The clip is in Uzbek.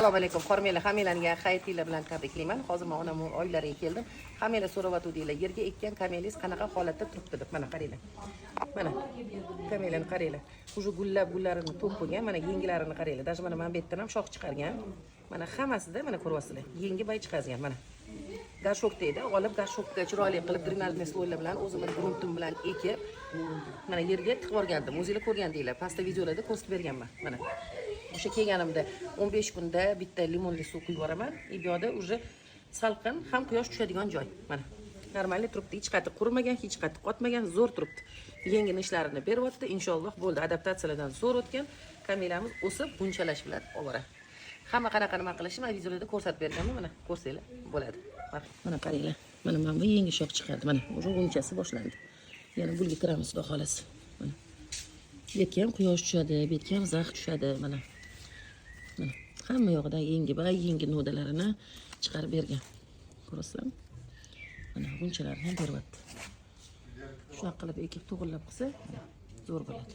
Assalomu alaykum. Hormanglar, hammanglarga hayitlar bilan tabriklayman. Hozir men onam oylariga keldim. Hammanglar so'rayotgandinglar, yerga ekkan kamelingiz qanaqa holatda turibdi deb. Mana qaranglar. Mana kamelani qaranglar. Уже gullarini to'p qo'ygan. Mana yengilarini qaranglar. Даже mana bu yerdan ham shox chiqargan. Mana hammasida mana ko'ryapsizlar. Yengi bay chiqazgan mana. Gashokda edi. Olib gashokka chiroyli qilib drenajniy slойlar bilan o'zimning gruntim bilan ekib, mana yerga tiqib yuborgandim. O'zingizlar ko'rgandinglar. Pastda videolarda ko'rsatib berganman. Mana o'sha kelganimda 15 kunda bitta limonli suv quyib yuboraman. Bu yoqda уже salqin, ham quyosh tushadigan joy. Mana normalniy turibdi, hech qattiq qurimagan, hech qattiq qotmagan, zo'r turibdi. Yengini ishlarini beryapti. Inshaalloh bo'ldi. Adaptatsiyalardan zo'r o'tgan. Kamelamiz o'sib, bunchalash bilan oladi. Hamma qanaqa nima qilishini men videolarda ko'rsatib berganman. Mana ko'rsanglar bo'ladi. Mana qaranglar. Mana bu yangi shox chiqardi. Mana уже bunchasi boshlandi. Yana bunga kiramiz, xudo xolasi. Mana bu yerga ham quyosh tushadi, bu yerga ham zax tushadi. Mana hamma yoqdan yangi nodalarini chiqarib bergan. Ko'rasizlarmi? Mana bunchalarni ham beryapti. Shunaqa qilib ekib to'g'irlab qilsa zo'r bo'ladi.